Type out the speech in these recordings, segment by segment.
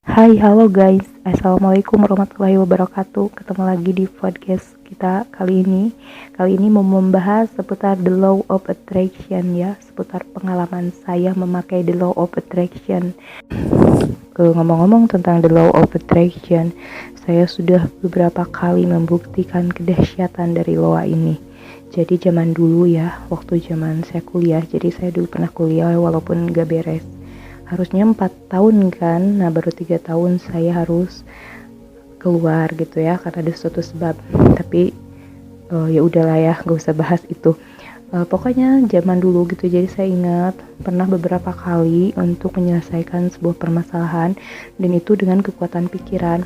Hai, halo guys. Assalamualaikum warahmatullahi wabarakatuh. Ketemu lagi di podcast kita kali ini. Kali ini mau membahas seputar the law of attraction ya, seputar pengalaman saya memakai the law of attraction. Ngomong-ngomong tentang the law of attraction, saya sudah beberapa kali membuktikan kedahsyatan dari law ini. Jadi zaman dulu ya, waktu zaman saya kuliah, jadi saya dulu pernah kuliah walaupun gak beres. Harusnya 4 tahun kan, nah baru 3 tahun saya harus keluar gitu ya, karena ada suatu sebab. Tapi ya udahlah ya, gak usah bahas itu. Pokoknya zaman dulu gitu, jadi saya ingat pernah beberapa kali untuk menyelesaikan sebuah permasalahan, dan itu dengan kekuatan pikiran.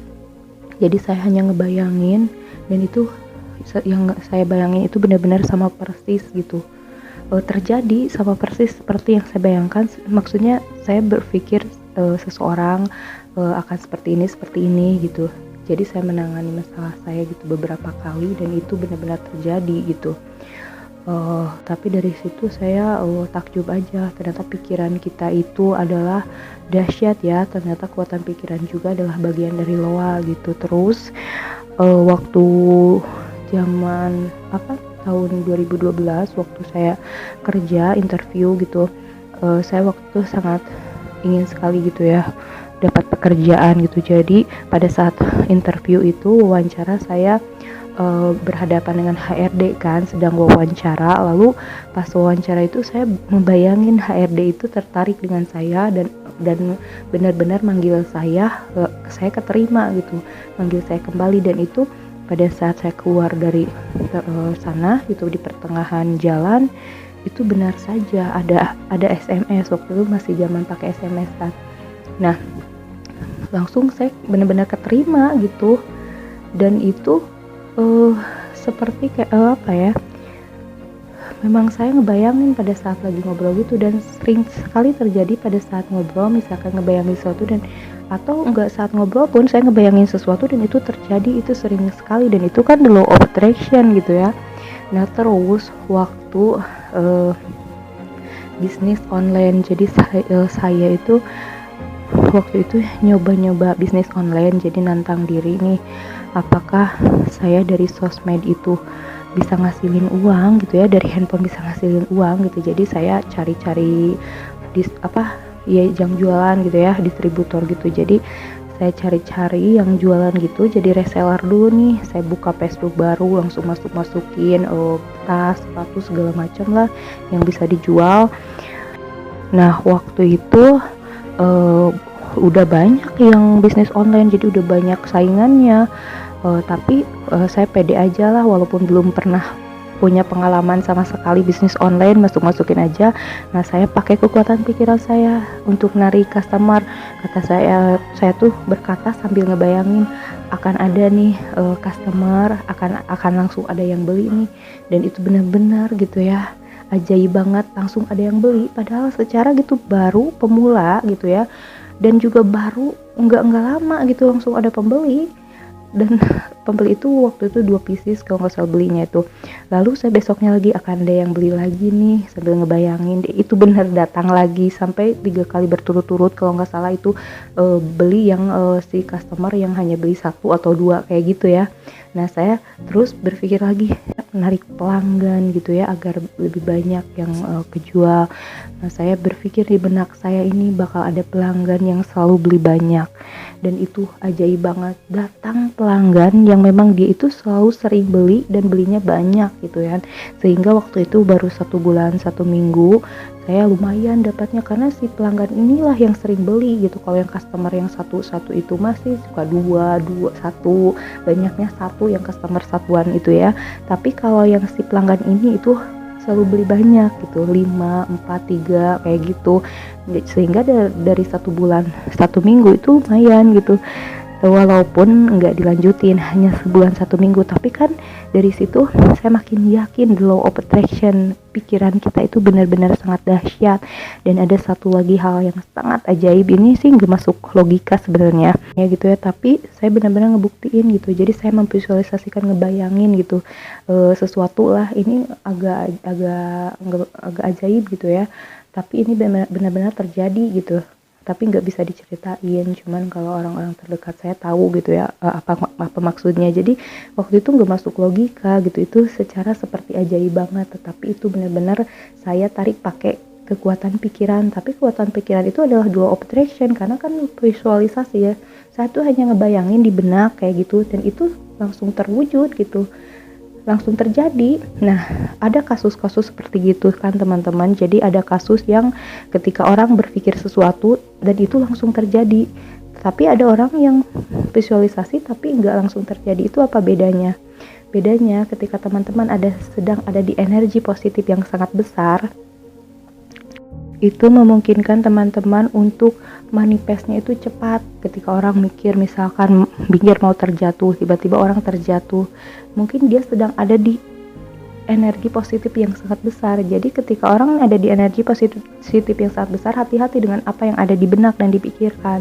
Jadi saya hanya ngebayangin, dan itu yang saya bayangin itu benar-benar sama persis gitu, terjadi sama persis seperti yang saya bayangkan. Maksudnya saya berpikir seseorang akan seperti ini gitu. Jadi saya menangani masalah saya gitu beberapa kali, dan itu benar-benar terjadi gitu. Tapi dari situ saya takjub aja, ternyata pikiran kita itu adalah dahsyat ya. Ternyata kekuatan pikiran juga adalah bagian dari loa gitu. Terus waktu zaman tahun 2012 waktu saya kerja interview gitu, saya waktu itu sangat ingin sekali gitu ya dapat pekerjaan gitu. Jadi pada saat interview itu wawancara, saya berhadapan dengan HRD kan, sedang wawancara. Lalu pas wawancara itu saya membayangin HRD itu tertarik dengan saya dan benar-benar manggil saya keterima gitu, manggil saya kembali. Dan itu pada saat saya keluar dari sana gitu, di pertengahan jalan itu benar saja ada SMS. Waktu itu masih zaman pakai SMS kan. Nah, langsung saya benar-benar keterima gitu. Dan itu seperti kayak apa ya, memang saya ngebayangin pada saat lagi ngobrol gitu, dan sering sekali terjadi pada saat ngobrol, misalkan ngebayangin sesuatu, dan atau enggak saat ngobrol pun saya ngebayangin sesuatu dan itu terjadi, itu sering sekali. Dan itu kan the law of attraction gitu ya. Nah terus waktu bisnis online, jadi saya itu waktu itu nyoba bisnis online. Jadi nantang diri nih, apakah saya dari sosmed itu bisa ngasilin uang gitu ya, dari handphone bisa ngasilin uang gitu. Jadi saya cari-cari yang jualan gitu ya, distributor gitu. Jadi saya cari-cari yang jualan gitu, jadi reseller dulu nih. Saya buka Facebook baru, langsung masukin tas, sepatu, segala macam lah yang bisa dijual. Nah waktu itu udah banyak yang bisnis online, jadi udah banyak saingannya. Tapi saya pede aja lah, walaupun belum pernah punya pengalaman sama sekali bisnis online, masukin aja. Nah saya pakai kekuatan pikiran saya untuk narik customer. Kata saya tuh berkata sambil ngebayangin akan ada nih customer, akan langsung ada yang beli nih. Dan itu benar-benar gitu ya, ajaib banget, langsung ada yang beli. Padahal secara gitu baru pemula gitu ya, dan juga baru nggak lama gitu langsung ada pembeli. Dan pembeli itu waktu itu 2 pieces kalau nggak salah belinya itu. Lalu saya besoknya lagi akan ada yang beli lagi nih, sambil ngebayangin itu benar datang lagi sampai 3 kali berturut-turut kalau nggak salah itu beli yang si customer yang hanya beli 1 atau 2 kayak gitu ya. Nah saya terus berpikir lagi menarik pelanggan gitu ya, agar lebih banyak yang kejual. Nah saya berpikir di benak saya ini bakal ada pelanggan yang selalu beli banyak. Dan itu ajaib banget, datang pelanggan yang memang dia itu selalu sering beli dan belinya banyak gitu ya. Sehingga waktu itu baru 1 bulan 1 minggu saya lumayan dapatnya, karena si pelanggan inilah yang sering beli gitu. Kalau yang customer yang satu itu masih suka 1, banyaknya 1 yang customer satuan itu ya. Tapi kalau yang si pelanggan ini itu selalu beli banyak gitu, 5, 4, 3 kayak gitu. Sehingga dari 1 bulan 1 minggu itu lumayan gitu, walaupun nggak dilanjutin, hanya sebulan 1 minggu. Tapi kan dari situ saya makin yakin the law of attraction, pikiran kita itu benar-benar sangat dahsyat. Dan ada satu lagi hal yang sangat ajaib, ini sih nggak masuk logika sebenarnya ya gitu ya, tapi saya benar-benar ngebuktiin gitu. Jadi saya memvisualisasikan, ngebayangin gitu sesuatu lah, ini agak ajaib gitu ya, tapi ini benar-benar terjadi gitu. tapi nggak bisa diceritain. Cuman kalau orang-orang terdekat saya tahu gitu ya, apa maksudnya. Jadi waktu itu nggak masuk logika gitu, itu secara seperti ajaib banget, tetapi itu benar-benar saya tarik pakai kekuatan pikiran. Tapi kekuatan pikiran itu adalah law of attraction, karena kan visualisasi ya, saya tuh hanya ngebayangin di benak kayak gitu, dan itu langsung terwujud gitu, langsung terjadi. Nah, ada kasus-kasus seperti gitu kan teman-teman. Jadi ada kasus yang ketika orang berpikir sesuatu dan itu langsung terjadi. Tapi ada orang yang visualisasi tapi nggak langsung terjadi. Itu apa bedanya? Bedanya ketika teman-teman sedang ada di energi positif yang sangat besar, itu memungkinkan teman-teman untuk manifestnya itu cepat. Ketika orang mikir misalkan mau terjatuh, tiba-tiba orang terjatuh, mungkin dia sedang ada di energi positif yang sangat besar. Jadi ketika orang ada di energi positif yang sangat besar, hati-hati dengan apa yang ada di benak dan dipikirkan,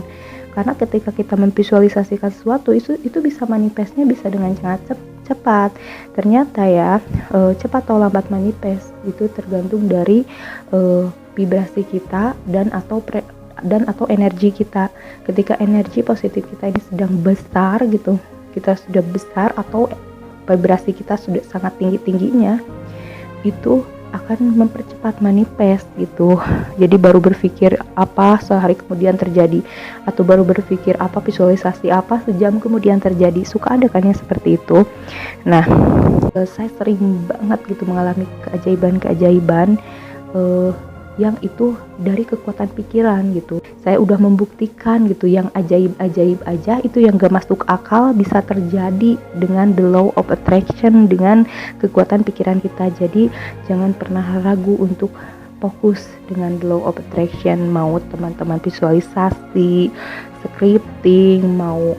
karena ketika kita memvisualisasikan sesuatu, itu bisa manifestnya bisa dengan sangat cepat. Ternyata ya, cepat atau lambat manifest itu tergantung dari vibrasi kita dan atau energi kita. Ketika energi positif kita ini sedang besar gitu, kita sudah besar atau vibrasi kita sudah sangat tingginya, itu akan mempercepat manifest gitu. Jadi baru berpikir apa sehari kemudian terjadi, atau baru berpikir apa visualisasi apa sejam kemudian terjadi. Suka ada kan yang seperti itu. Nah, saya sering banget gitu mengalami keajaiban yang itu dari kekuatan pikiran gitu. Saya udah membuktikan gitu, yang ajaib-ajaib aja itu yang gak masuk akal bisa terjadi dengan the law of attraction, dengan kekuatan pikiran kita. Jadi jangan pernah ragu untuk fokus dengan the law of attraction. Mau teman-teman visualisasi, scripting, mau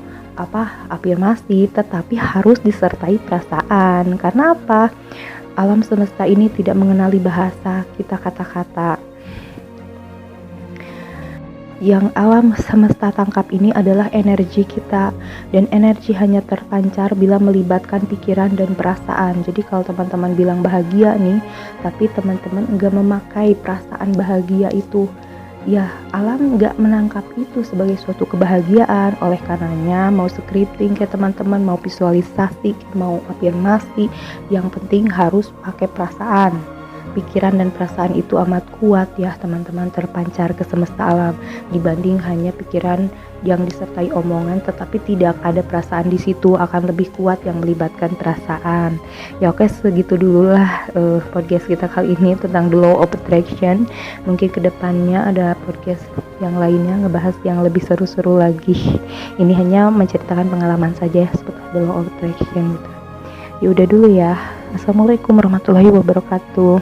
afirmasi, tetapi harus disertai perasaan. Karena apa? Alam semesta ini tidak mengenali bahasa kita kata-kata. Yang alam semesta tangkap ini adalah energi kita, dan energi hanya terpancar bila melibatkan pikiran dan perasaan. Jadi kalau teman-teman bilang bahagia nih, tapi teman-teman enggak memakai perasaan bahagia itu, ya alam nggak menangkap itu sebagai suatu kebahagiaan. Oleh karenanya mau scripting kayak teman-teman, mau visualisasi, mau afirmasi, yang penting harus pakai perasaan. Pikiran dan perasaan itu amat kuat ya teman-teman, terpancar ke semesta alam, dibanding hanya pikiran yang disertai omongan tetapi tidak ada perasaan di situ, akan lebih kuat yang melibatkan perasaan. Ya oke, segitu dulu lah podcast kita kali ini tentang the law of attraction. Mungkin kedepannya ada podcast yang lainnya ngebahas yang lebih seru-seru lagi. Ini hanya menceritakan pengalaman saja seputar the law of attraction gitu. Ya udah dulu ya. Assalamualaikum warahmatullahi wabarakatuh.